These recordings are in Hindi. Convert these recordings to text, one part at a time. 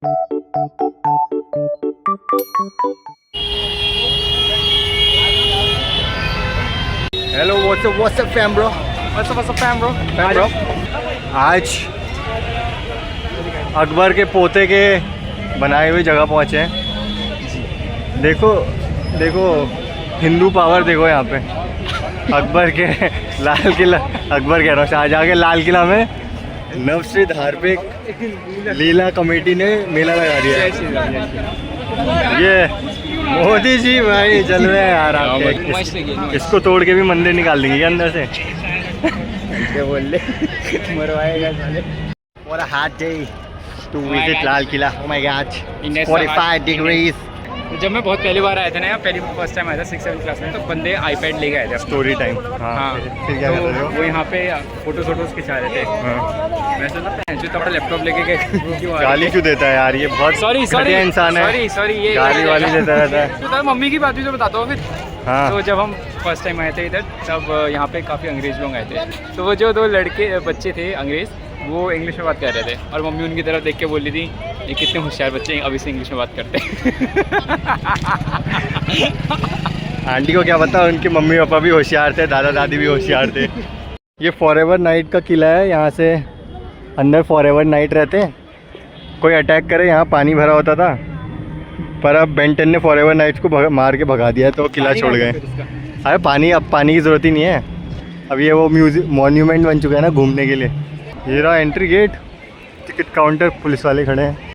Hello what's up fam bro? आज अकबर के पोते के बनाए हुए जगह पहुँचे हैं। देखो देखो हिंदू पावर देखो यहाँ पे। अकबर के लाल किला, अकबर कह रहा हूँ शाहजहाँ के लाल किला में नवश्री धार्मिक लीला कमेटी ने मेला लगा दिया है। ये मोदी जी भाई जलवे हैं यार आपके। इसको तोड़ के भी मंदिर निकाल देंगे क्या अंदर से? बोल ले मरवाएगा साले। What a hot day to visit Lal Qila. Oh my God, 45 degrees। जब मैं बहुत पहली बार आया था ना यहाँ, फर्स्ट टाइम आया था 6-7 क्लास में, तो बंदे आईपैड लेके आए थे। Story time. हाँ फिर क्या कर रहे हो? वो यहाँ पे फोटोज खिंचा रहे थे। मैं सोचा जो बड़ा लैपटॉप लेके गए। गाली क्यों देता है यार ये? बहुत सॉरी इंसान है। सॉरी ये गाली वाली देता रहता है। तो मम्मी की बात भी तो बताता हूँ फिर। हाँ। तो जब हम फर्स्ट टाइम आए थे इधर, तब यहाँ पे काफ़ी अंग्रेज लोग आए थे। तो वो जो 2 बच्चे थे अंग्रेज, वो इंग्लिश में बात कर रहे थे और मम्मी उनकी तरफ देख के बोल रही थी ये कितने होशियार बच्चे हैं, अभी से इंग्लिश में बात करते हैं। आंटी को क्या पता उनके मम्मी पापा भी होशियार थे, दादा दादी भी होशियार थे। ये फॉरएवर नाइट का किला है। यहाँ से अंदर फॉरएवर नाइट रहते हैं। कोई अटैक करे, यहाँ पानी भरा होता था, पर अब बेन 10 ने फॉरएवर नाइट्स को मार के भगा दिया, तो किला छोड़ गए। अरे अब पानी की ज़रूरत ही नहीं है। अब ये वो मॉन्यूमेंट बन चुका है ना घूमने के लिए। ये रहा entry gate, ticket counter, police वाले खड़े हैं।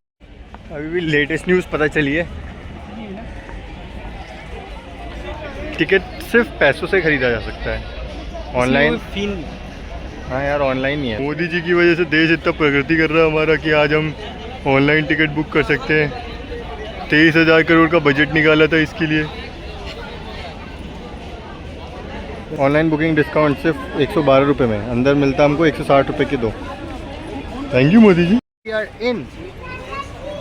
अभी भी लेटेस्ट न्यूज़ पता चली है, टिकट सिर्फ पैसों से ख़रीदा जा सकता है, ऑनलाइन। हाँ यार ऑनलाइन ही है। मोदी जी की वजह से देश इतना प्रगति कर रहा है हमारा कि आज हम ऑनलाइन टिकट बुक कर सकते हैं। 23,000 करोड़ का बजट निकाला था इसके लिए। ऑनलाइन बुकिंग डिस्काउंट सिर्फ 112 रुपये में, अंदर मिलता हमको 160 रुपये के 2। Thank you Modi ji. We are in.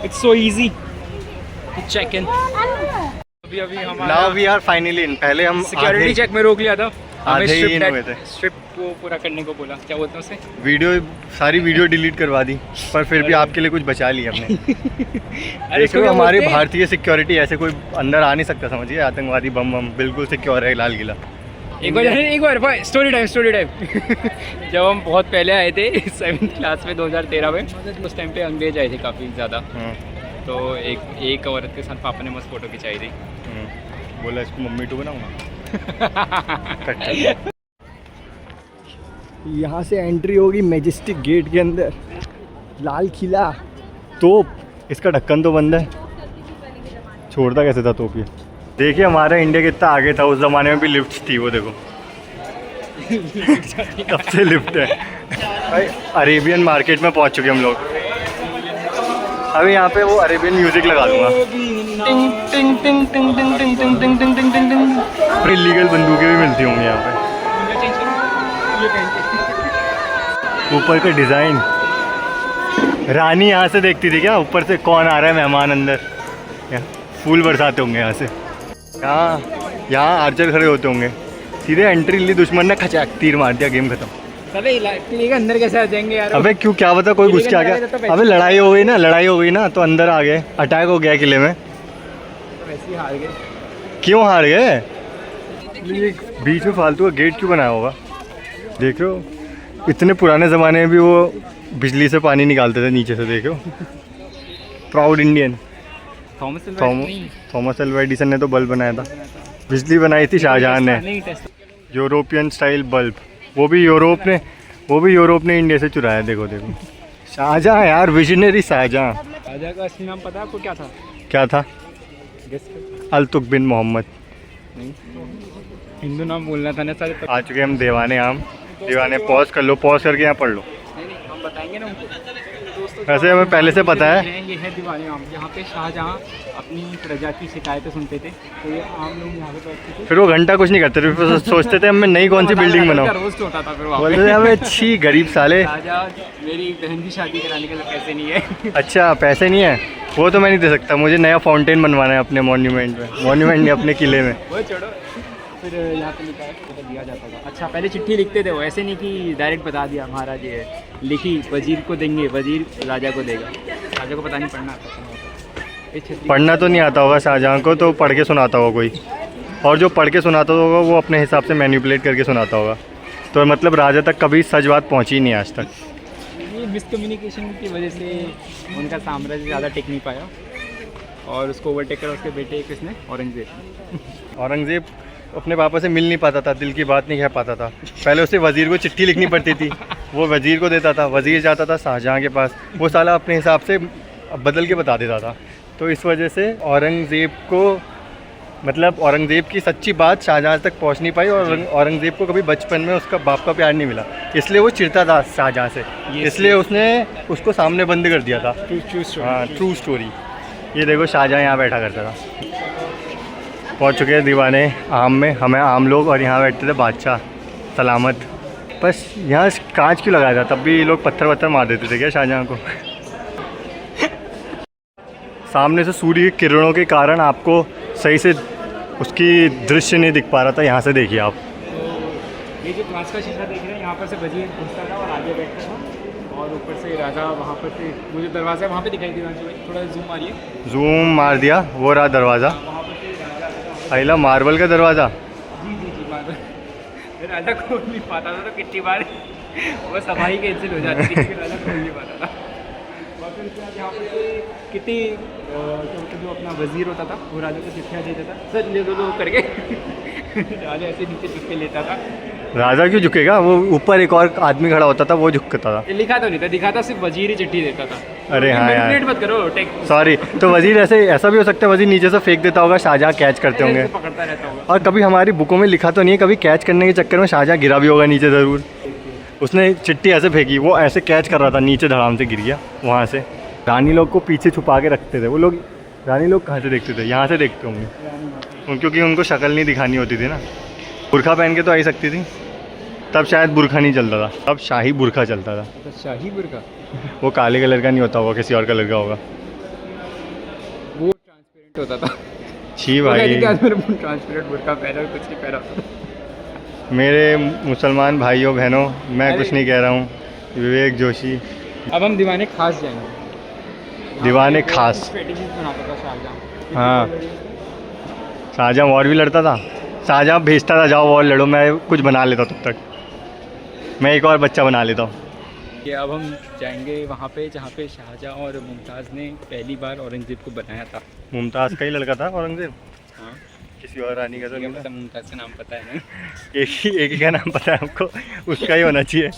It's so easy to check in. अभी हमारा now we are finally in. पहले हम सिक्योरिटी चेक में रोक लिया था, हमें आधे ही इन हुए थे। स्ट्रिप को पूरा करने को बोला, क्या बोलते हैं उसे, सारी वीडियो डिलीट करवा दी, पर फिर भी आपके लिए कुछ बचा लिया हमने। देखो हमारी भारतीय सिक्योरिटी ऐसे कोई अंदर आ नहीं सकता, समझिए। आतंकवादी बम बिल्कुल सिक्योर है लाल किला। एक बार स्टोरी टाइम जब हम बहुत पहले आए थे 7th क्लास में 2013 में, उस टाइम पे अंग्रेज आए थे काफ़ी ज़्यादा। तो एक औरत के साथ पापा ने मस्त फ़ोटो खिंचाई थी। बोला इसको मम्मी टू बनाऊंगा। यहाँ से एंट्री होगी मैजेस्टिक गेट के अंदर, लाल किला। तोप, इसका ढक्कन तो बंद है, छोड़ता कैसे था तोप ये? देखिए हमारा इंडिया कितना आगे था, उस ज़माने में भी लिफ्ट थी, वो देखो। कब से लिफ्ट है भाई। अरेबियन मार्केट में पहुंच चुके हम लोग। अभी यहाँ पे वो अरेबियन म्यूजिक लगा दूंगा। टिंग टिंग टिंग टिंग टिंग टिंग टिंग टिंग टिंग टिंग टिंग टिंग। इलीगल बंदूकें भी मिलती होंगी यहाँ पे। ऊपर का डिज़ाइन, रानी यहाँ से देखती थी क्या ऊपर से कौन आ रहा है मेहमान अंदर? फूल बरसाते होंगे यहाँ से। यहाँ आर्चर खड़े होते होंगे, सीधे एंट्री ली, दुश्मन ने खचाक तीर मार दिया, गेम खत्म। अंदर कैसे आ जाएंगे यार? अबे क्यों, क्या पता कोई घुस के आ गया। अबे लड़ाई हो गई ना तो अंदर आ गए, अटैक हो गया किले में, तो वैसे ही हार गए। क्यों हार गए? बीच में फालतू का गेट क्यों बनाया होगा? देख रहे हो इतने पुराने ज़माने में भी वो बिजली से पानी निकालते थे नीचे से, देखो। Proud Indian. Thomas Alva Edison ने तो बल्ब बनाया था, बिजली बनाई थी शाहजहाँ ने। यूरोपियन स्टाइल बल्ब, वो भी यूरोप ने इंडिया से चुराया। देखो शाहजहाँ यार, विजनरी शाहजहाँ। शाहजहाँ का असली नाम पता है आपको? क्या था? अल-तुक बिन मोहम्मद। हिंदू नाम बोलना था ना सारे। आ चुके हम दीवाने। पॉज कर लो, पॉज करके यहाँ पढ़ लो। हम बताएंगे ना उनको। वैसे हमें पहले से पता है। ये है दीवाने आम, यहाँ पे शाहजहाँ अपनी प्रजा की शिकायतें सुनते थे, तो ये आम लोग यहाँ पे बैठते थे। फिर वो घंटा कुछ नहीं करते थे, फिर सोचते थे हमें नई कौन सी बिल्डिंग बनाओ। रोस्ट होता था, फिर बोलते थे हमें अच्छी गरीब साले। मेरी बहन की शादी कराने के लिए पैसे नहीं है। अच्छा पैसे नहीं है, वो तो मैं नहीं दे सकता, मुझे नया फाउंटेन बनवाना है अपने मॉन्यूमेंट में। मॉन्यूमेंट नहीं, अपने किले में। वो छोड़ो, फिर यहाँ पे लिखा है तो दिया जाता था। अच्छा पहले चिट्ठी लिखते थे वो, ऐसे नहीं कि डायरेक्ट बता दिया महाराज ये है, लिखी वजीर को देंगे, वजीर राजा को देगा। राजा को पता नहीं पढ़ना आता था, पढ़ना तो नहीं आता होगा शाहजहाँ को, तो पढ़ के सुनाता होगा कोई, और जो पढ़ के सुनाता होगा वो अपने हिसाब से मैनिपुलेट करके सुनाता होगा। तो मतलब राजा तक कभी सच बात पहुँची ही नहीं आज तक। ये मिसकम्युनिकेशन की वजह से उनका साम्राज्य ज़्यादा टिक नहीं पाया और उसको ओवरटेक करा उसके बेटे किसने, औरंगज़ेब। औरंगज़ेब अपने पापा से मिल नहीं पाता था, दिल की बात नहीं कह पाता था। पहले उसे वज़ीर को चिट्ठी लिखनी पड़ती थी, वो वज़ीर को देता था, वज़ीर जाता था शाहजहाँ के पास, वो साला अपने हिसाब से बदल के बता देता था। तो इस वजह से औरंगज़ेब को, मतलब औरंगज़ेब की सच्ची बात शाहजहाँ तक पहुँच नहीं पाई, और औरंगज़ेब को कभी बचपन में उसका बाप का प्यार नहीं मिला, इसलिए वो चिढ़ता था शाहजहाँ से, इसलिए उसने उसको सामने बंद कर दिया था। हाँ, ट्रू स्टोरी। ये देखो शाहजहाँ यहाँ बैठा करता था। पहुँच चुके हैं दीवाने आम में, हमें आम लोग, और यहाँ बैठते थे बादशाह सलामत। बस यहाँ कांच क्यों लगाया था, तब भी लोग पत्थर वत्थर मार देते थे क्या शाहजहाँ को। सामने से सूर्य की किरणों के कारण आपको सही से उसकी दृश्य नहीं दिख पा रहा था, यहाँ से देखिए आप। तो ये जो कांच का शीशा देख रहे हैं, यहाँ पर से वजीर घुसता था और आगे बैठता था, और ऊपर से राजा वहाँ पर से, मुझे दरवाज़ा है वहाँ पे दिखाई दे रहा है, थोड़ा जूम मारिए। जूम मार दिया, वो रहा दरवाज़ा, वहाँ पर से राजा, अहिला मार्बल का दरवाज़ा। जी मार्बल। राजा खोल नहीं पाता था, तो कितनी बार वो सफाई कैंसिल हो जाती थी, राजा खोल नहीं पाता था। और फिर उसके बाद यहाँ पर कितनी जो अपना वजीर होता था वो राजा को चिट्ठियाँ देता था, सर ले दो करके। राजा ऐसे नीचे झुक के लेता था। राजा क्यों झुकेगा, वो ऊपर एक और आदमी खड़ा होता था, वो झुकता था। लिखा तो नहीं था, दिखाता सिर्फ वजीर ही चिट्ठी देता था। अरे हाँ यार, मैनिपुलेट मत करो, टेक सॉरी। तो वजीर ऐसा भी हो सकता है, वजीर नीचे से फेंक देता होगा, शाहजहाँ कैच करते होंगे। पकड़ता रहता होगा। और कभी हमारी बुकों में लिखा तो नहीं है, कभी कैच करने के चक्कर में शाहजहाँ गिरा भी होगा नीचे ज़रूर। उसने चिट्ठी ऐसे फेंकी, वो ऐसे कैच कर रहा था, नीचे धड़ाम से गिर गया वहाँ से। रानी लोग को पीछे छुपा के रखते थे वो लोग। रानी लोग कहाँ से देखते थे, यहाँ से देखते होंगे, क्योंकि उनको शक्ल नहीं दिखानी होती थी ना। बुरखा पहन के तो आ ही सकती थी, तब शायद बुरखा नहीं चलता था, तब शाही बुरखा चलता था। तो शाही बुरखा वो काले कलर का नहीं होता होगा, किसी और कलर का होगा, वो ट्रांसपेरेंट होता था। छी भाई, ट्रांसपेरेंट बुरखा पहना, कुछ नहीं पहना। मेरे मुसलमान भाइयों बहनों, मैं कुछ नहीं कह रहा हूँ, विवेक जोशी। अब हम दीवाने खास जाएंगे। दीवाने खास, बनाता था शाहजहाँ। हाँ, शाहजहाँ वॉर भी लड़ता था। शाहजहाँ भेजता था, जाओ वॉर लड़ो, मैं कुछ बना लेता तब तक, मैं एक और बच्चा बना लेता हूँ। कि अब हम जाएंगे वहाँ पे जहाँ पे शाहजहाँ और मुमताज़ ने पहली बार औरंगज़ेब को बनाया था। मुमताज़ का ही लड़का था औरंगज़ेब? हाँ, किसी और रानी का तो नहीं था? मुमताज़ का नाम पता है ना? एक ही का नाम पता है हमको, उसका ही होना चाहिए।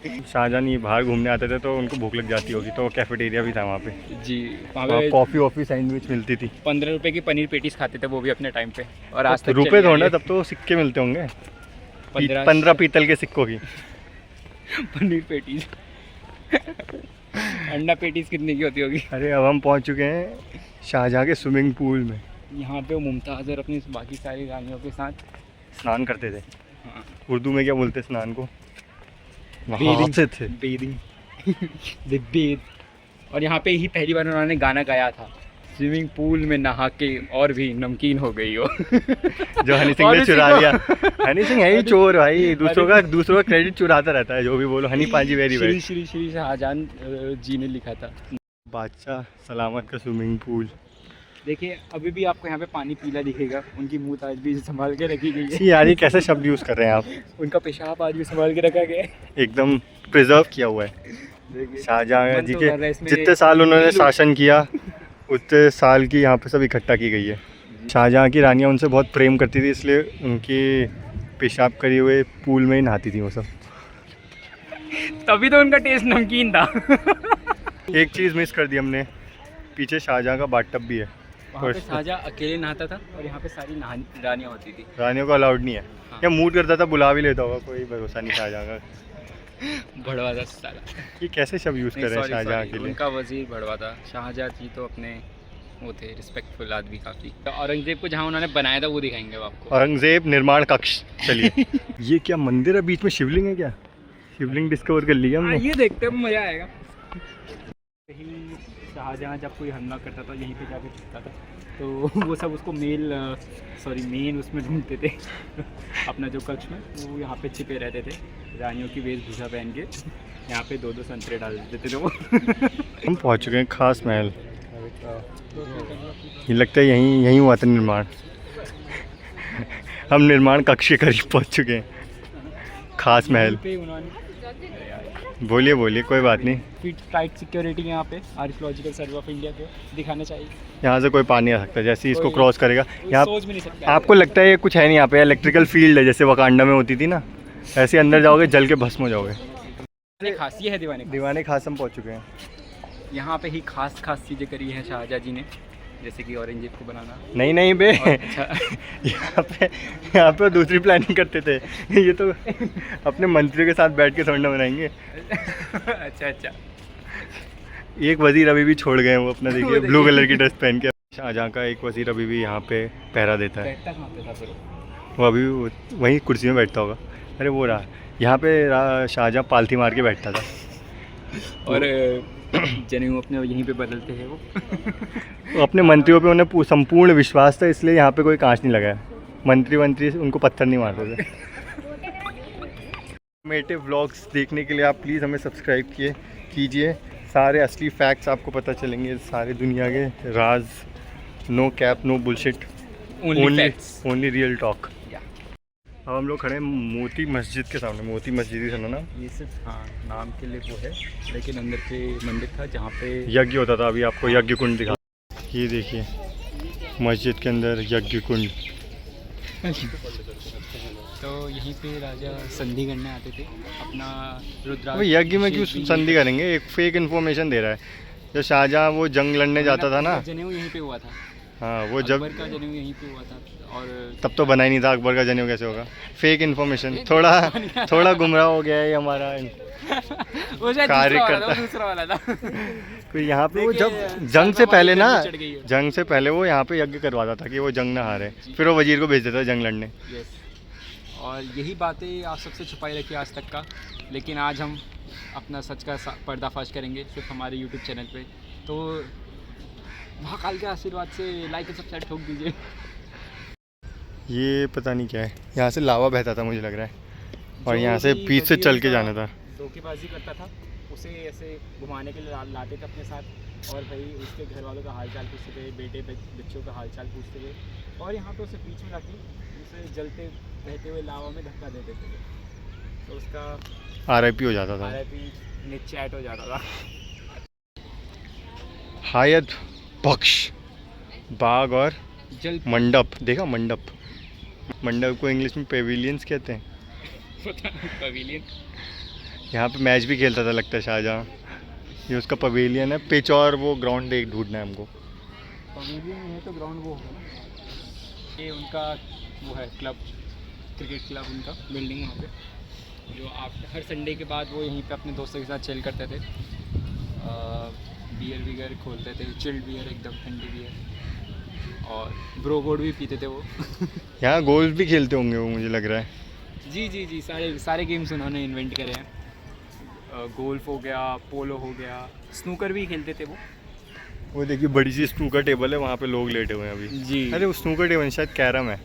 शाहजहाँ ये बाहर घूमने आते थे तो उनको भूख लग जाती होगी, तो कैफेटेरिया भी था वहाँ पे। जी, वहाँ कॉफ़ी वॉफ़ी सैंडविच मिलती थी। 15 रुपए की पनीर पेटीज खाते थे वो भी अपने टाइम पे, और आज तक रुपए थोड़ा, तब तो सिक्के मिलते होंगे, 15 पीतल के सिक्कों की पनीर पेटीज। अंडा पेटीज कितने की होती होगी? अरे अब हम पहुँच चुके हैं शाहजहाँ के स्विमिंग पूल में। यहाँ पे वो मुमताज़ और अपनी बाकी सारी रानियों के साथ स्नान करते थे। हाँ, उर्दू में क्या बोलते स्नान को? वहाँ से थे बेदिंग। बेद। और यहाँ पे ही पहली बार उन्होंने गाना गाया था, स्विमिंग पूल में नहा के और भी नमकीन हो गई हो। जो हनी सिंह ने चुरा लिया। हनी सिंह है ही चोर भाई, दूसरों का क्रेडिट चुराता रहता है, जो भी बोलो। हनी पाजी वेरी वेरी। श्री शाहजहां जी ने लिखा था। बादशाह सलामत का स्विमिंग पूल। देखिए अभी भी आपको यहाँ पे पानी पीला दिखेगा, उनकी मुँह आज भी संभाल के रखी गई है। यार ये कैसे शब्द यूज़ कर रहे हैं आप? उनका पेशाब आज भी संभाल के रखा गया है, एकदम प्रिजर्व किया हुआ है। शाहजहाँ जी के जितने साल उन्होंने शासन किया, उतने साल की यहाँ पे सब इकट्ठा की गई है। शाहजहाँ की रानियाँ उनसे बहुत प्रेम करती थी, इसलिए उनके पेशाब करे हुए पूल में ही नहाती थी वो सब। तभी तो उनका टेस्ट नमकीन था। एक चीज़ मिस कर दी हमने, पीछे शाहजहाँ का बाथटब भी है। वहाँ पे शाहजहाँ अकेले नहाता था और यहाँ पे सारी रानियाँ होती थी। रानियों को अलाउड नहीं है। हाँ। या मूड करता था बुला भी लेता होगा, कोई भरोसा नहीं शाहजहाँ का। भड़वा था साला। ये कैसे शब्द यूज़ कर रहे हैं शाहजहाँ के लिए? उनका वजीर भड़वा था। शाहजहाँ जी तो अपने वो थे रिस्पेक्टफुल आदमी काफ़ी। तो औरंगजेब को जहाँ उन्होंने बनाया था वो दिखाएंगे आपको। औरंगजेब निर्माण कक्ष। चलिए। ये क्या मंदिर है, बीच में शिवलिंग है क्या? शिवलिंग डिस्कवर कर लिया हमने। ये देखते हैं, मज़ा आएगा। कहीं शाहजहाँ जब कोई हमला करता था यहीं पे जाके छुपता था, तो वो सब उसको मेन उसमें ढूंढते थे अपना जो कक्ष में, वो यहाँ पे छिपे रहते थे रानियों की वेशभूषा पहन के, यहाँ पे 2-2 संतरे डाल देते थे वो। हम पहुँच चुके हैं खास महल। ये लगता है यहीं हुआ था निर्माण। हम निर्माण कक्ष के करीब पहुँच चुके हैं। खास महल। पे उन्होंने बोलिए कोई बात नहीं। फिट टाइट सिक्योरिटी यहाँ पे आर्कियोलॉजिकल सर्वे ऑफ इंडिया को दिखाना चाहिए। यहाँ से कोई पानी आ सकता है, जैसे ही इसको कोई- क्रॉस करेगा यहाँ सोच भी नहीं सकता। आपको लगता है ये कुछ है नहीं, यहाँ पे इलेक्ट्रिकल फील्ड है जैसे वकांडा में होती थी ना, ऐसे अंदर जाओगे जल के भस्म हो जाओगे। दीवाने खास, ये है दीवाने दीवाने खास हम पहुँच चुके हैं। खास। यहाँ पे ही खास चीज़ें करी हैं शाहजहाँ जी ने, जैसे कि औरंगजेब को बनाना। नहीं बे और अच्छा यहाँ पे दूसरी प्लानिंग करते थे। ये तो अपने मंत्रियों के साथ बैठ के थोड़ा ना बनाएंगे। अच्छा एक वजीर अभी भी छोड़ गए हैं, वो अपना देखिए वो ब्लू देखिए। कलर की ड्रेस पहन के। शाहजहाँ का एक वजीर अभी भी यहाँ पे पहरा देता है। बैठता कहाँ पे था फिर? वो अभी वहीं कुर्सी में बैठता होगा। अरे वो रहा यहाँ पे शाहजहाँ पालथी मार के बैठता था। और जनेऊ अपने यहीं पे बदलते हैं वो। वो अपने मंत्रियों पे उन्हें संपूर्ण विश्वास था, इसलिए यहाँ पे कोई कांच नहीं लगा है। मंत्री उनको पत्थर नहीं मारते थे। मेटिव व्लॉग्स देखने के लिए आप प्लीज़ हमें सब्सक्राइब कीजिए। सारे असली फैक्ट्स आपको पता चलेंगे, सारे दुनिया के राज। No cap no bullshit, only real talk. अब हम लोग खड़े हैं मोती मस्जिद के सामने। मोती मस्जिद ही सुना ना? ये सिर्फ नाम के लिए वो है, लेकिन अंदर पे मंदिर था जहाँ पे यज्ञ होता था। अभी आपको यज्ञ कुंड दिखा, ये देखिए मस्जिद के अंदर यज्ञ कुंड। तो यहीं पे राजा संधि करने आते थे अपना रुद्राक्ष। यज्ञ में क्यों संधि करेंगे? एक फेक इन्फॉर्मेशन दे रहा है। जब शाहजहाँ वो जंग लड़ने जाता था ना, जनेऊ यहीं पे हुआ था। हाँ वो जब अकबर का जनेऊ यहीं पे हुआ था। और तब तो बना ही नहीं था, अकबर का जनेऊ कैसे होगा? Fake information. थोड़ा गुमराह हो गया है ये हमारा वो शायद कार्यकर्ता। दूसरा वाला था। कोई यहाँ पे वो देखिए, जब जंग से पहले ना, चढ़ गई है। जंग से पहले वो यहाँ पे यज्ञ करवाता था कि वो जंग ना हारे, फिर वो वजीर को भेज देता था जंग लड़ने। यस, और यही बातें आप सबसे छुपाई रखी आज तक का, लेकिन आज हम अपना सच का पर्दाफाश करेंगे सिर्फ हमारे यूट्यूब चैनल पे। तो महाकाल के आशीर्वाद से लाइक और सब्सक्राइब ठोक दीजिए। ये पता नहीं क्या है, यहाँ से लावा बहता था मुझे लग रहा है, और जो यहाँ से भी बीच से वजीर चल के का जाना था। धोखेबाजी करता था, उसे ऐसे घुमाने के लिए लाते थे अपने साथ, और भाई उसके घर वालों का हालचाल पूछते थे, बेटे बच्चों का हालचाल पूछते थे, और यहाँ पे उसे बीच में रखी उसे जलते रहते हुए लावा में धक्का दे देते थे, तो उसका RIP हो जाता था। RIP निचैट हो जाता था। हायत बख्श बाग और जल मंडप देखा? मंडप को इंग्लिश में पेविलियंस कहते हैं। पवेलियन। यहाँ पे मैच भी खेलता था लगता है शाहजहाँ। ये उसका पवेलियन है। पिच और वो ग्राउंड एक ढूंढना है हमको। पवेलियन में है तो ग्राउंड वो होगा ना। ये उनका वो है क्लब, क्रिकेट क्लब उनका बिल्डिंग वहाँ पे, जो आप हर संडे के बाद वो यहीं पे अपने दोस्तों के साथ चिल करते थे। बियर वगैरह खोलते थे, चिल्ड बियर, एकदम ठंडी बियर, और ब्रो बोर्ड भी पीते थे वो। यहाँ गोल्फ भी खेलते होंगे वो, मुझे लग रहा है। जी, सारे गेम्स उन्होंने इन्वेंट करे हैं। गोल्फ हो गया, पोलो हो गया, स्नूकर भी खेलते थे वो। वो देखिए बड़ी सी स्नूकर टेबल है, वहाँ पे लोग लेटे हुए हैं अभी। जी, अरे वो स्नूकर टेबल शायद कैरम है।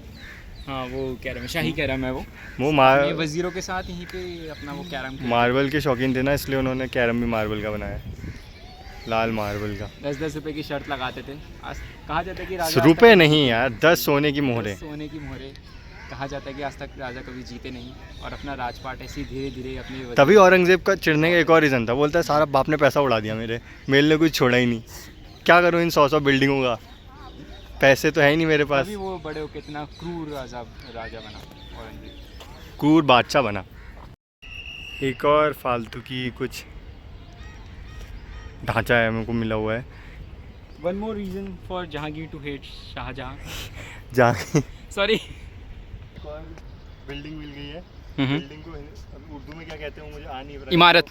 हाँ वो कैरम है, शाही कैरम है वो। वो ये वजीरों के साथ यहीं पे अपना वो कैरम खेलते मार्बल के शौकीन थे ना, इसलिए उन्होंने कैरम भी मार्बल का बनाया, लाल मार्बल का। 10-10 रुपए की शर्त लगाते थे। आज कहा जाता है कि राजा रुपए नहीं यार, 10 सोने की मोहरे। सोने की मोहरे। कहा जाता है कि आज तक राजा कभी जीते नहीं, और अपना राजपाट ऐसे ही धीरे धीरे अपने तभी औरंगजेब का चिढ़ने का एक और रीज़न था। बोलता है सारा बाप ने पैसा उड़ा दिया मेरे ने कुछ छोड़ा ही नहीं। क्या करूँ इन 100 बिल्डिंगों का, पैसे तो है ही नहीं मेरे पास। अभी वो बड़े हो कितना क्रूर राजा बना औरंगजेब, क्रूर बादशाह बना। एक और फालतू की कुछ ढांचा है मेरे को मिला हुआ है। One more reason for Jahangir to hate Shahjahan. जहाँ सॉरी। बिल्डिंग मिल गई है। हम्म। बिल्डिंग को अभी उर्दू में क्या कहते हैं मुझे आ नहीं रहा। इमारत।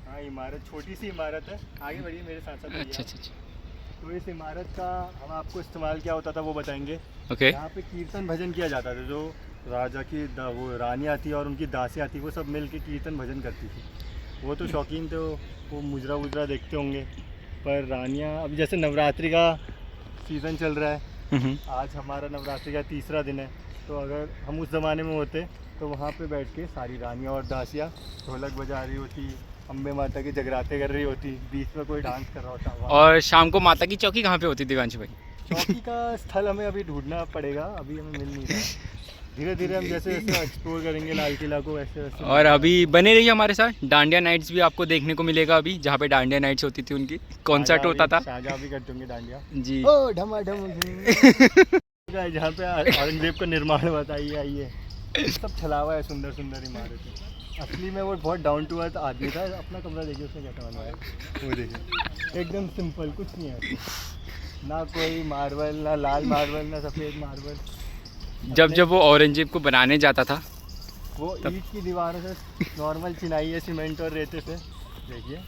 हाँ इमारत, छोटी सी इमारत है। आगे बढ़िए मेरे साथ साथ। अच्छा। तो इस इमारत का हम आपको इस्तेमाल क्या होता था वो बताएंगे। ओके। यहाँ पे कीर्तन भजन किया जाता था। जो राजा की वो रानी आती और उनकी दासी आती, वो सब मिल के कीर्तन भजन करती थी। वो तो शौकीन थे, वो मुजरा वुजरा देखते होंगे। पर रानियाँ अभी जैसे नवरात्रि का सीज़न चल रहा है, आज हमारा नवरात्रि का तीसरा दिन है, तो अगर हम उस ज़माने में होते तो वहाँ पे बैठ के सारी रानियाँ और दासियाँ ढोलक बजा रही होती, अम्बे माता की जगराते कर रही होती, बीच में कोई डांस कर रहा होता। और शाम को माता की चौकी कहाँ पे होती थी दिवांशु भाई? चौकी का स्थल हमें अभी ढूंढना पड़ेगा, अभी हमें मिल नहीं रहा। धीरे धीरे हम जैसे जैसे एक्सप्लोर करेंगे लाल किला को वैसे वैसे। और अभी बने रहिए हमारे साथ, डांडिया नाइट्स भी आपको देखने को मिलेगा अभी, जहाँ पे डांडिया नाइट्स होती थी, उनकी कॉन्सर्ट होता था। शाहजहाँ भी करते होंगे डांडिया जी। ओ ढमाढम जहाँ पे औरंगजेब का निर्माण बताइए, आइए सब छलावा है, सुंदर सुंदर इमारतें। असली में वो बहुत डाउन टू अर्थ आदमी था। अपना कमरा देखिए उसने कैसा बनवाया, वो देखिए एकदम सिंपल, कुछ नहीं है, ना कोई मार्बल, ना लाल मार्बल, ना सफ़ेद मार्बल। जब वो औरंगजेब को बनाने जाता था वो ईंट की दीवारों से नॉर्मल चिनाई है, सीमेंट और रेते से। देखिए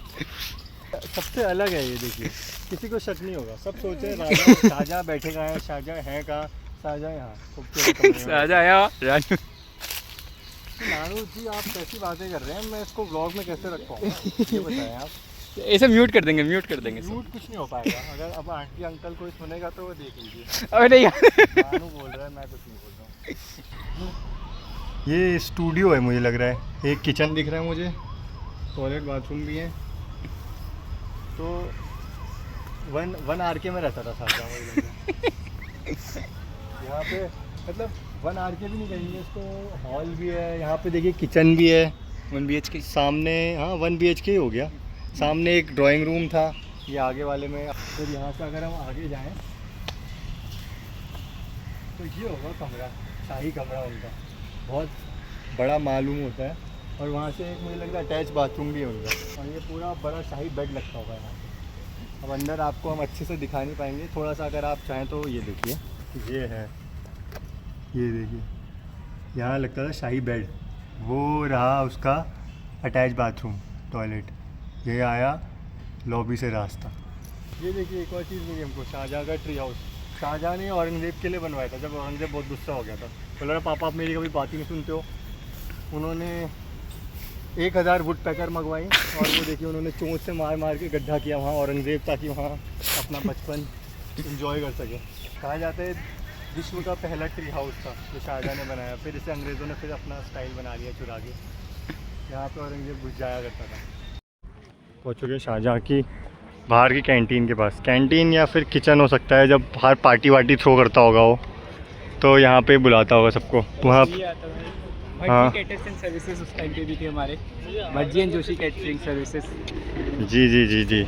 सबसे अलग है ये, देखिए किसी को शक नहीं होगा, सब सोचे राजा शाहजहाँ बैठे कहाँ हैं, शाहजहाँ हैं कहाँ, शाहजहाँ यहाँ शाहजहाँ। नानू जी आप कैसी बातें कर रहे हैं, मैं इसको व्लॉग में कैसे रख पाऊँगा, ये बताएं आप। ऐसे म्यूट कर देंगे, म्यूट कर देंगे। म्यूट कुछ नहीं हो पाएगा, अगर अब आंटी अंकल कोई सुनेगा तो वो देख लीजिए। अरे नहीं नानू बोल रहा है, मैं कुछ नहीं बोल रहा हूँ। ये स्टूडियो है मुझे लग रहा है, एक किचन दिख रहा है मुझे, टॉयलेट बाथरूम भी है। तो वन आर.के. में रहता था शाहजहाँ। यहाँ पे मतलब 1 आर.के. भी नहीं कहेंगे इसको, हॉल भी है यहाँ पे, देखिए किचन भी है 1 BHK सामने। हाँ 1 BHK ही हो गया। सामने एक ड्राइंग रूम था, ये आगे वाले में। फिर यहाँ से अगर हम आगे जाएं तो ये होगा कमरा, शाही कमरा उनका, बहुत बड़ा मालूम होता है। और वहाँ से एक मुझे लगता है अटैच बाथरूम भी है उनका, और ये पूरा बड़ा शाही बेड लगता होगा यहाँ पे। अब अंदर आपको हम अच्छे से दिखा नहीं पाएंगे, थोड़ा सा अगर आप चाहें तो ये देखिए, ये है, ये देखिए यहाँ लगता था शाही बेड, वो रहा उसका अटैच बाथरूम टॉयलेट, ये आया लॉबी से रास्ता। ये देखिए एक और चीज़ मिली हमको, शाहजहाँ का ट्री हाउस। शाहजहाँ ने औरंगजेब के लिए बनवाया था, जब औरंगजेब बहुत गुस्सा हो गया था, बोल रहा पापा आप मेरी कभी बात ही नहीं सुनते हो। उन्होंने 1000 वुड पैकर मंगवाई, और वो देखिए उन्होंने चोंच से मार मार के गड्ढा किया वहाँ औरंगजेब, ताकि वहाँ अपना बचपन इंजॉय कर सके। कहा जाता है विश्व का पहला ट्री हाउस था जो शाहजहाँ ने बनाया, फिर इसे अंग्रेज़ों ने फिर अपना स्टाइल बना लिया चुरा के। यहाँ पे औरंगजेब घुस जाया करता था। पहुँच चुके शाहजहाँ की बाहर की कैंटीन के पास। कैंटीन या फिर किचन हो सकता है, जब बाहर पार्टी वार्टी थ्रो करता होगा वो, तो यहाँ पे बुलाता होगा सबको वहाँ। हाँ सर्विसेज उस टाइम पे भी थे हमारे, Bhajji and Joshi catering services. जी जी जी जी।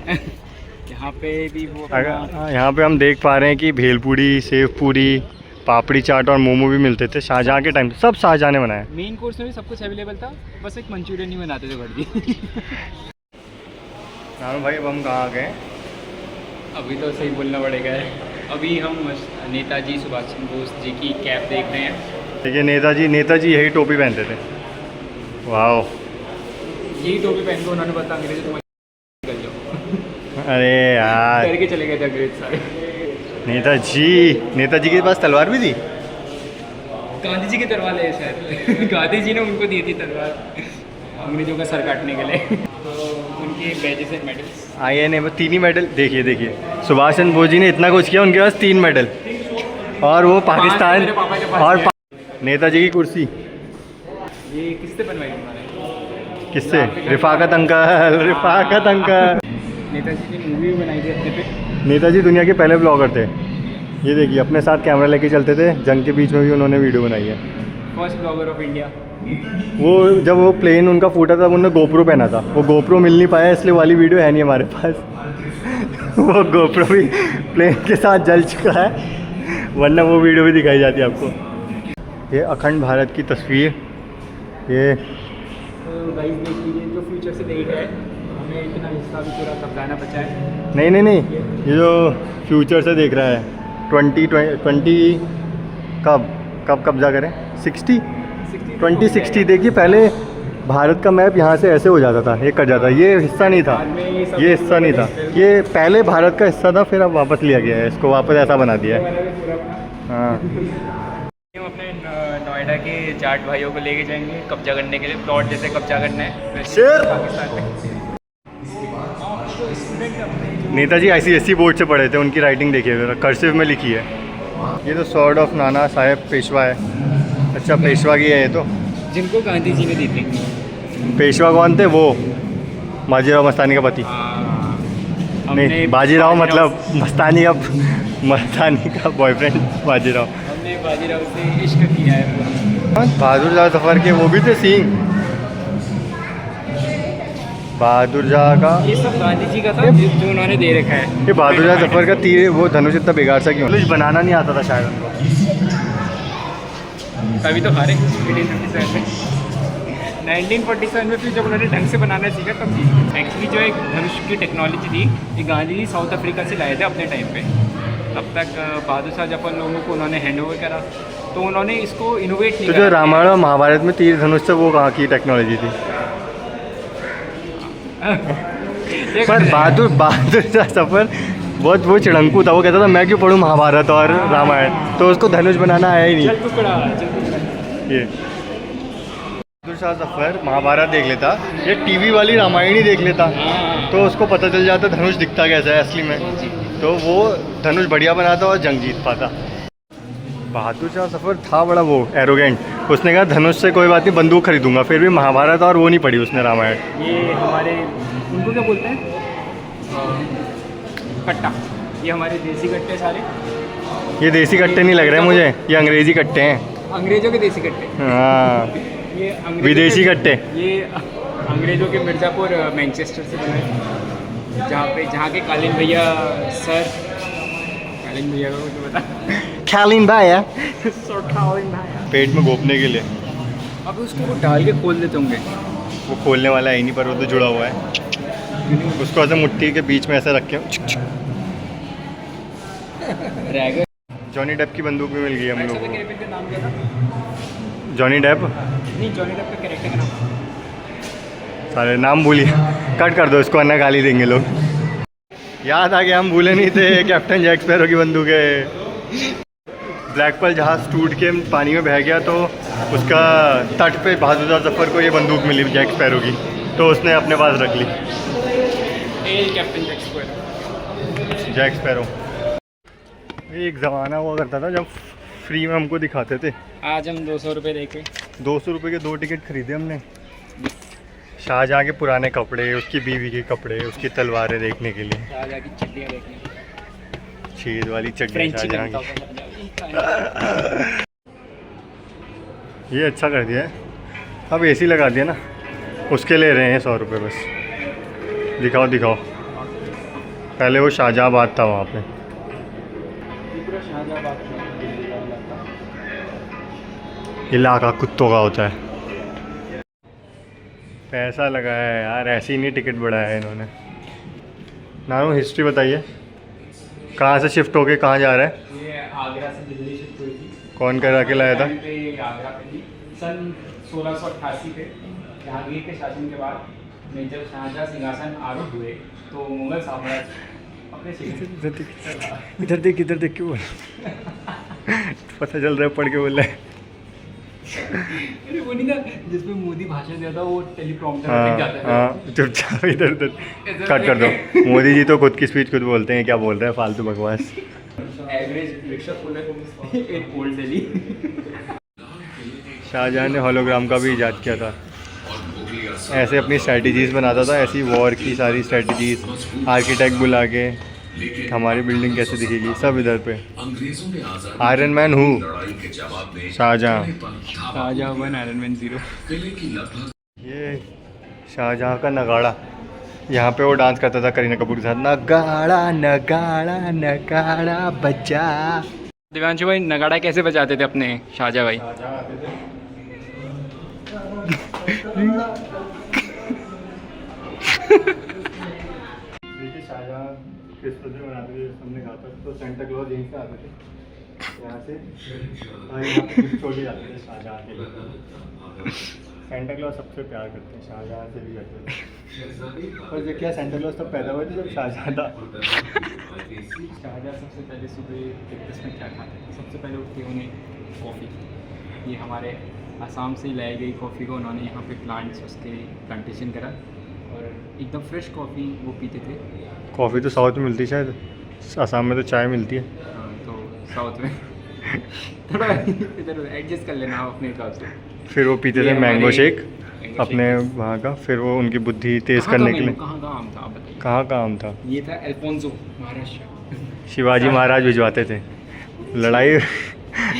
यहाँ पे भी वो यहाँ पे हम देख पा रहे हैं कि भेलपूरी, सेव पूरी, पापड़ी चाट और मोमो भी मिलते थे शाहजहाँ के टाइम, सब शाहजहाँ ने बनाया। मेन कोर्स में भी सब कुछ अवेलेबल था, बस एक मंचूरियन नहीं बनाते थे भटजी। हाँ भाई अब हम कहाँ आ गए? अभी तो सही बोलना पड़ेगा, अभी हम नेताजी सुभाष चंद्र बोस जी की कैप देख रहे हैं। देखिए नेताजी यही टोपी पहनते थे। वाह, यही टोपी पहन के उन्होंने बताया अंग्रेज तुम्हारे निकल जाओ। अरे यार करके चले गए थे अंग्रेज सारे। नेताजी के पास तलवार भी थी। गांधी जी की तलवार है शायद। गांधी जी ने उनको दी थी तलवार अंग्रेजों का सर काटने के लिए। तो उनके बैजेस एंड मेडल्स INA में 3 ही मेडल। देखिए सुभाष चंद्र बोस जी ने इतना कुछ किया, उनके पास 3 मेडल, और वो पाकिस्तान। और नेताजी की कुर्सी ये किससे बनवाई तुम्हारे? किससे? रिफाकत अंकल। नेताजी ने मूवी बनाई थी अपने पे। नेताजी दुनिया के पहले ब्लॉगर थे। ये देखिए अपने साथ कैमरा लेके चलते थे, जंग के बीच में भी उन्होंने वीडियो बनाई है। First blogger of India. वो जब वो प्लेन उनका फूटा था, उन्होंने गोप्रो पहना था, वो गोप्रो मिल नहीं पाया, इसलिए वाली वीडियो है नहीं हमारे पास। वो गोप्रो भी प्लेन के साथ जल चुका है, वरना वो वीडियो भी दिखाई जाती है आपको। ये अखंड भारत की तस्वीर, ये तो गाइस देख लीजिए, जो फ्यूचर से देख रहा है, हमें इतना हिस्सा भी पूरा कब्जाना बचा है। नहीं, ये जो फ्यूचर से देख रहा है 2020 कब कब्जा करें 2060। देखिए पहले भारत का मैप यहाँ से ऐसे हो जाता था, ये कट जाता, ये हिस्सा नहीं था, ये हिस्सा नहीं था, ये पहले भारत का हिस्सा था, फिर अब वापस लिया गया है, इसको वापस ऐसा बना दिया है। हाँ हम अपने नोएडा के जाट भाइयों को लेके जाएंगे कब्जा करने के लिए, प्लॉट जैसे कब्जा करना है पाकिस्तान में। स्टूडेंट अपने नेताजी ICSE बोर्ड से पढ़े थे, उनकी राइटिंग देखिए, कर्सिव में लिखी है। ये तो सॉर्ड ऑफ नाना साहेब पेशवा है। अच्छा, पेशवा की है ये तो, जिनको गांधी जी ने दी थी। पेशवा कौन थे? वो बाजीराव मस्तानी का पति। नहीं, बाजीराव मतलब मस्तानी का बॉयफ्रेंड बाजीराव। हमने बाजीराव से इश्क किया है। बहादुर शाह जफर के वो भी थे सिंह। बहादुर शाह का ये सब गांधी जी का था जो उन्होंने दे रखा है। ये बहादुर शाह जफर का तीर, वो धनुष इतना बेकार सा क्यों? धनुष बनाना नहीं आता था शायद उनको, तभी तो हारे 1857 में। 1947 में फिर जब उन्होंने ढंग से बनाना सीखा तब एक्चुअली जो एक धनुष की टेक्नोलॉजी थी ये गांधी जी साउथ अफ्रीका से लाए थे अपने टाइम पे। तब तक बहादुर शाह जफर लोगों को उन्होंने हैंड ओवर करा, तो उन्होंने इसको इनोवेट नहीं तो करा। जो रामायण और महाभारत में तीर धनुष से वो कहाँ की टेक्नोलॉजी थी? पर बहादुर शाह जफर बहुत वो चिड़ंकू था, वो कहता था मैं क्यों पढ़ूँ महाभारत और रामायण, तो उसको धनुष बनाना आया ही नहीं। ये बहादुर शाह जफर महाभारत देख लेता, ये टीवी वाली रामायण ही देख लेता, तो उसको पता चल जाता धनुष दिखता कैसा है असली में, तो वो धनुष बढ़िया बनाता और जंग जीत पाता। बहादुर शाह जफर था बड़ा वो एरोगेंट, उसने कहा धनुष से कोई बात नहीं, बंदूक खरीदूंगा, फिर भी महाभारत और वो नहीं पढ़ी उसने रामायण। ये हमारे उनको क्या बोलते हैं, कट्टा। ये हमारे देसी कट्टे सारे। ये देसी कट्टे नहीं लग रहे मुझे, ये अंग्रेजी कट्टे हैं। अंग्रेजों के देसी कट्टे। हाँ, ये अंग्रेजों विदेशी के- कट्टे। ये अंग्रेजों के मिर्ज़ापुर मैनचेस्टर से बना है, जहाँ के कालीन भैया सर, कालीन भैया को तो बता खालिन भाया, कालीन भैया पेट में घोपने के लिए। अब उसको वो डाल के खोल देते होंगे। वो खोलने वाला है ही नहीं, पर वो तो जुड़ा हुआ है, उसको ऐसे मुट्ठी के बीच में ऐसे रख के। रैगर। जॉनी डेप की बंदूक भी मिल गई हम लोगों को। कैरेक्टर का नाम क्या था? जॉनी डेप, नहीं, जॉनी डेप का कैरेक्टर का नाम। सारे नाम भूलिए, कट कर दो इसको, अन्ना गाली देंगे लोग। याद आ गया, हम भूले नहीं थे, कैप्टन जैक स्पैरो की बंदूक है। ब्लैक पर्ल जहाज टूट के पानी में बह गया, तो उसका तट पे बहादुर शाह जफर को ये बंदूक मिली जैक स्पैरो की, तो उसने अपने पास रख ली। Captain Jack Sparrow. Jack Sparrow. एक ज़माना हुआ करता था जब फ्री में हमको दिखाते थे। आज हम 200 रुपये दे के 200 रुपये के 2 टिकट खरीदे हमने, शाहजहाँ के पुराने कपड़े, उसकी बीवी के कपड़े, उसकी तलवारें देखने के लिए, शाहजहाँ की चड्डियाँ देखने, छेद वाली चड्डी फ्रेंच शाहजहाँ चिकन की। ये अच्छा कर दिया है, अब AC लगा दिया ना, उसके ले रहे हैं 100 रुपये बस। दिखाओ दिखाओ, पहले वो शाहजहाँबाद था वहाँ पे। इलाका कुत्तों का होता है। पैसा लगा है यार, ऐसे ही नहीं टिकट बढ़ाया है इन्होंने। नानू हिस्ट्री बताइए, कहाँ से शिफ्ट होके कहाँ जा रहा है? ये आगरा से दिल्ली शिफ्ट हुई थी। कौन करा के लाया था? पे आगरा पे थी सन 1688 पे। जहांगीर के शासन के बाद में जब शाहजहाँ सिंहासन आरूढ़ हुए तो मुगल साम्राज्य अपने इधर देख क्यों बोल पता चल रहा है, पढ़ के बोल रहा है। अरे वो नहीं था जिसमें मोदी भाषण दिया था, वो टेलीप्रॉम्प्टर में लिख जाता था। हाँ, चुपचाप इधर कट कर दो। मोदी जी तो खुद की स्पीच खुद बोलते हैं, क्या बोल रहे हैं फालतू बकवास। Average rickshaw puller in old Delhi. Shahjahan ने होलोग्राम का भी इजाद किया था, ऐसे अपनी स्ट्रैटेजीज बनाता था, ऐसी वॉर की सारी स्ट्रैटेजीज, आर्किटेक्ट बुला के हमारी बिल्डिंग कैसे दिखेगी, सब इधर पे। आयरन मैन हूँ, शाहजहाँ। Shahjahan 1 iron man 0। ये शाहजहाँ का नगाड़ा, यहाँ पे वो डांस करता था करीना कपूर के साथ, नगाड़ा नगाड़ा नगाड़ा बजा। दिव्यांशु भाई नगाड़ा कैसे बजाते थे अपने शाहजहाँ भाई? देखिए शाहजहाँ किस तरह से बनाते थे, हमने कहा था, तो सेंटा क्लॉज यहीं से आते थे, यहाँ से और यहाँ पे गिफ्ट छोड़ के जाते थे शाहजहाँ के लिए। सेंटा क्लॉज सबसे प्यार करते हैं, शाहजहाँ से भी करते थे। और जो क्या सेंटा क्लॉज तब पैदा हुए थे जब शाहजहाँ था। शाहजहाँ सबसे पहले सुबह ब्रेकफास्ट में क्या खाते थे? सबसे पहले उठते उन्हें कॉफ़ी, ये हमारे आसाम से लाई गई कॉफ़ी को उन्होंने यहाँ पे प्लांट्स उसके प्लांटेशन करा और एकदम फ्रेश कॉफ़ी वो पीते थे। कॉफ़ी तो साउथ में मिलती है शायद, असम में तो चाय मिलती है। हाँ, तो साउथ में थोड़ा इधर एडजस्ट कर लेना आप अपने हिसाब से। फिर वो पीते ये थे मैंगो हमारे- शेक मैंगो अपने शेक। वहाँ का, फिर वो उनकी बुद्धि तेज़ कहाँ का करने के मैंगो? लिए। कहाँ का आम था आप बताइए? कहाँ का आम था? ये था अल्फोंसो, महाराष्ट्र। शिवाजी महाराज भिजवाते थे। लड़ाई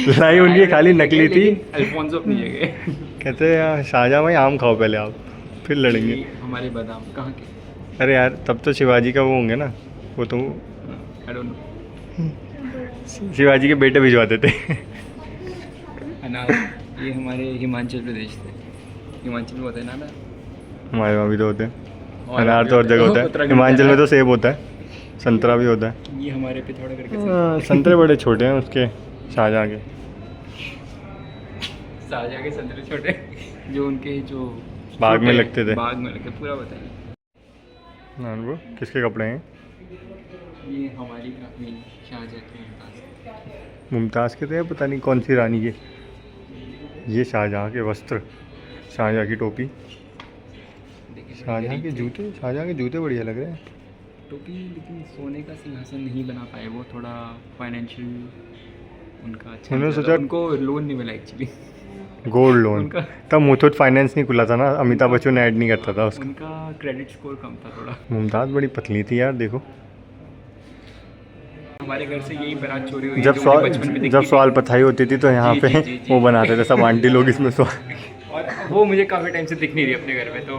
लड़ाई उनकी खाली नकली थी। लेकिन अल्फोंसो अपनी जगह। कहते हैं यार शाहजहाँ भाई आम खाओ पहले आप, फिर लड़ेंगे। ये हमारे बादाम कहाँ के? अरे यार तब तो शिवाजी का वो होंगे ना, वो तो आई डोंट नो। शिवाजी के बेटे भिजवाते थे। अनार ये हमारे हिमाचल प्रदेश से, हिमाचल में होता है ना अनार। हमारे वहाँ भी तो होते हैं और अनार, तो और जगह होता है। उत्तराखंड हिमाचल में में तो सेब होता है, संतरा भी होता है। ये हमारे पे थोड़ा करके संतरे बड़े छोटे हैं उसके, शाहजहाँ के। शाहजहाँ के संतरे छोटे जो उनके जो बाग में छोटे लगते थे। बाग में लगते, पूरा बताइए। नान वो किसके कपड़े हैं? ये हमारी अपनी शाहजहाँ के मुमताज़ के थे, पता नहीं कौन सी रानी के। ये शाहजहाँ के वस्त्र, शाहजहाँ की टोपी, देखिए शाहजहाँ के जूते। शाहजहाँ के जूते बढ़िया लग रहे हैं। टोपी, लेकिन सोने का सिंहासन नहीं बना पाए, वो थोड़ा फाइनेंशियल उनका अच्छा उन्होंने नहीं चला। सोचा- उनको लोन नहीं मिला एक्चुअली। गोल्ड लोन उनका तब मुथूट फाइनेंस नहीं खुला था ना, अमिताभ बच्चन ऐड नहीं करता था उसका। उनका क्रेडिट स्कोर कम था थोड़ा। मुमताज़ बड़ी पतली थी यार, देखो। हमारे घर से यही बारात चोरी हुई जब जो मुझे बचपन में दिखती जब थी। सवाल पथाई होती थी तो यहाँ जी, पे जी, जी, जी। वो बनाते थे सब आंटी लोग इसमें और वो मुझे काफ़ी टाइम से दिख नहीं रही अपने घर में, तो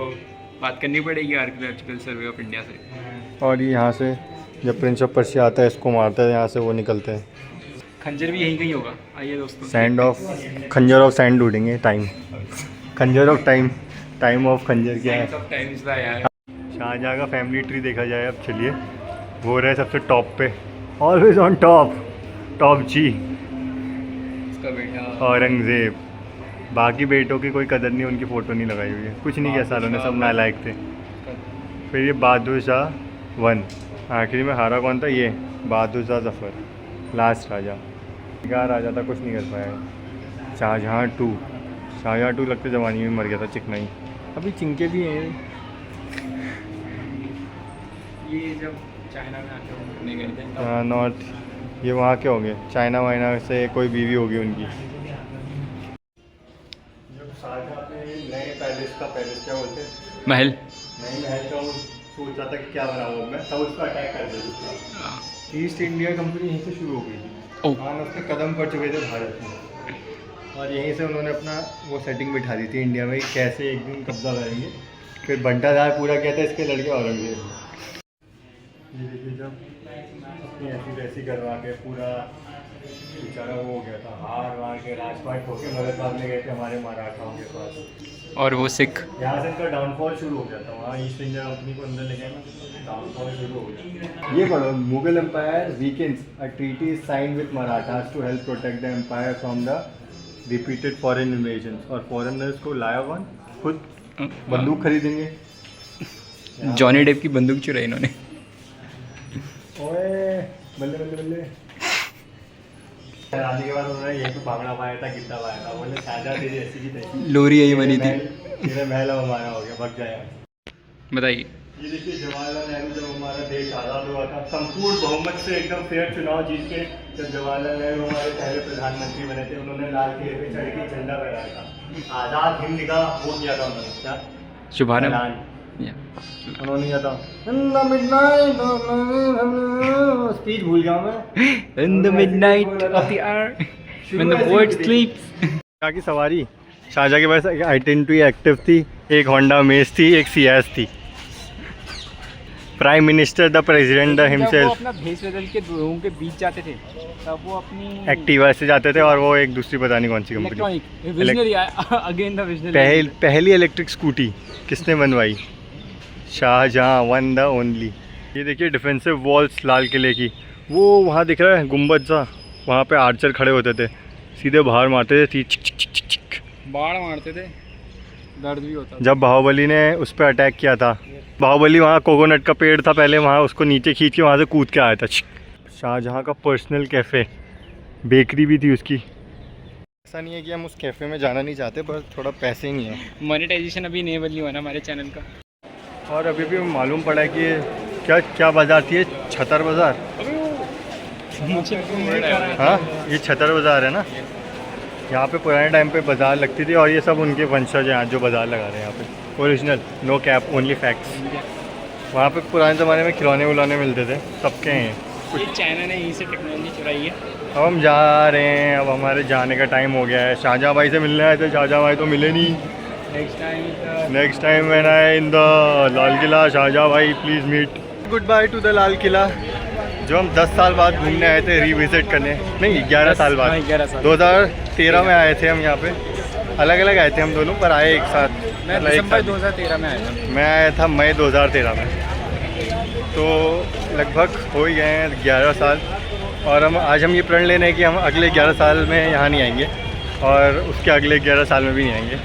बात करनी पड़ेगी आर्कियोलॉजिकल सर्वे ऑफ इंडिया से। और ये यहाँ से जब प्रिंस ऑफ पर्शिया आता है इसको मारता है, यहाँ से वो निकलते हैं। खंजर भी यहीं कहीं होगा। आइए दोस्तों, सैंड ऑफ खंजर ऑफ सैंड ढूंढेंगे। टाइम खंजर ऑफ टाइम, टाइम ऑफ खंजर क्या है? टाइम्स था यार। शाहजहाँ का फैमिली ट्री देखा जाए अब, चलिए। वो रहे सबसे टॉप पे, ऑलवेज ऑन टॉप, टॉप जी, उसका बेटा औरंगज़ेब। बाकी बेटों की कोई कदर नहीं, उनकी फ़ोटो नहीं लगाई हुई है, कुछ नहीं किया सालों ने, सब नालायक थे। फिर ये बहादुर शाह 1, आखिरी में हारा कौन था? ये बहादुर शाह जफ़र, लास्ट राजा। क्या राजा था, कुछ नहीं कर पाया। शाहजहाँ 2, शाहजहाँ 2 लगते जवानी में मर गया था, चिकनाई। अभी चिंके भी हैं। ये जब चाइना में आके वो करने गए थे तब नॉर्थ, ये वहाँ के होंगे, चाइना वाइना से कोई बीवी होगी उनकी। जब शाहजहाँ अपने नए पैलेस क्या बोलते हैं, महल। नए महल का वो सोच रहा था कि क्या बनाऊँ मैं, तब उस पर अटैक कर दिया। ईस्ट इंडिया कंपनी यहीं से शुरू हो गई थी। ओह। हाँ, उसके कदम पड़ चुके थे भारत में, और यहीं से उन्होंने अपना वो सेटिंग बिठा दी थी इंडिया में, कैसे एक दिन कब्जा करेंगे। फिर बंटाधार पूरा किया था इसके लड़के औरंगजेब। ये देखिए जब अपनी ऐसी वैसी करवा के पूरा बेचारा वो हो गया था, हार वार के राजपाट होके मदद मांगने गए थे हमारे मराठाओं के पास। और वो सिख। यहाँ से इनका डाउनफॉल शुरू हो गया था, वहाँ ईस्ट इंडिया कंपनी को अंदर ले गए ना, डाउनफॉल शुरू हो गया। ये पढ़ो, Mughal empire weakens, a treaty signed with Marathas to help protect the empire from the repeated foreign invasion. और फॉरेनर्स को लाया कौन? खुद बंदूक खरीदेंगे। जॉनी डेप की बंदूक चुराई इन्होंने। ओए बल्ले बल्ले बल्ले। आने के बाद उन्होंने यहीं पे भागना पाया था, गिद्दा पाया था, बोले शाहजहाँ तेरी ऐसी की तैसी, लोरी यही बनी थी। तेरा महल अब हमारा हो गया, भाग जाए। बताइए। ये देखिए जवाहरलाल नेहरू जब हमारा देश आज़ाद हुआ था, संपूर्ण बहुमत से एकदम फेयर चुनाव जीत के जब जवाहरलाल नेहरू हमारे पहले प्रधानमंत्री बने थे, उन्होंने लाल किले पे चढ़ के झंडा फहराया था, आज़ाद हिंद का वो किया था उन्होंने। क्या शुभारंभ। ऐलान या। उन्होंने किया था। स्पीच भूल गया मैं। In the midnight of the hour when the bird sleeps। Shah की सवारी, शाहजहाँ के पास आइडेंटिटी एक्टिव थी, एक होंडा मेज थी, एक सियाज थी। Prime minister the president the जब वो हिमसेल्फ अपना भेष बदल के लोगों के बीच जाते थे, तब वो अपनी एक्टिवा से जाते थे, और वो एक दूसरी पता नहीं कौन सी company. Electronic visionary, again the visionary. पहली इलेक्ट्रिक स्कूटी किसने बनवाई? Shahjahan, one the only. ये देखिए डिफेंसिव वॉल्स लाल किले की, वो वहाँ दिख रहा है गुम्बद सा, वहाँ पे आर्चर खड़े होते थे, सीधे बाहर मारते थे, चिक चिक चिक चिक चिक। बाढ़ मारते थे, दर्द भी होता था। जब बाहुबली ने उस पर अटैक किया था, बाहुबली वहाँ कोकोनट का पेड़ था पहले, वहाँ उसको नीचे खींच के वहाँ से कूद के आया था। शाहजहाँ का पर्सनल कैफ़े, बेकरी भी थी उसकी। ऐसा नहीं है कि हम उस कैफ़े में जाना नहीं चाहते, पर थोड़ा पैसे ही नहीं है। मोनेटाइजेशन अभी इनेबल नहीं हुआ ना हमारे चैनल का। और अभी भी मालूम पड़ा है कि ये क्या बाज़ार थी, ये छतर बाज़ार। हाँ, ये छतर बाज़ार है ना। यहाँ पे पुराने टाइम पे बाज़ार लगती थी और ये सब उनके वंशज हैं जो बाज़ार लगा रहे हैं यहाँ पे। Original, no cap, only facts. वहाँ पे पुराने ज़माने में खिलौने विलौने मिलते थे, सबके हैं। कुछ चाइना ने यहीं से टेक्नोलॉजी चुराई है। अब हम जा रहे हैं, अब हमारे जाने का टाइम हो गया है। शाहजहाँ भाई से मिलने आए थे, शाहजहाँ भाई तो मिले नहीं। Next time when I in the Lal Qila, Shahjahan भाई please meet. Good bye to the Lal Qila, जो हम 10 साल बाद घूमने आए थे, रिविज़िट करने। नहीं, 11 साल बाद। 2013 में आए थे हम यहाँ पे। अलग अलग आए थे हम दोनों, पर आए एक साथ। मैं दिसंबर 2013 में आया था। मैं आया था मई 2013 में। तो लगभग हो ही गए हैं 11 साल। और आज हम ये प्रण ले रहे हैं कि हम अगले 11 साल में यहाँ नहीं आएंगे और उसके अगले 11 साल में भी नहीं आएंगे,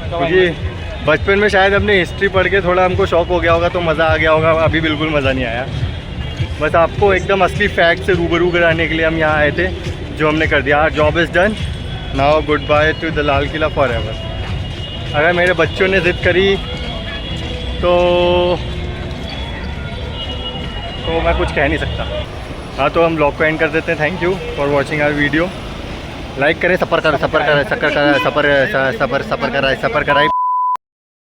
क्योंकि बचपन में शायद अपने हिस्ट्री पढ़ के थोड़ा हमको शौक हो गया होगा तो मज़ा आ गया होगा। अभी बिल्कुल मज़ा नहीं आया। बस आपको एकदम असली फैक्ट से रूबरू कराने के लिए हम यहाँ आए थे, जो हमने कर दिया। Job is done, now good bye to the Lal Qila for ever. अगर मेरे बच्चों ने ज़िद करी तो मैं कुछ कह नहीं सकता। हाँ, तो हम ब्लॉग को एंड कर देते हैं। Thank you for watching our video. Like करें, सफ़र कराए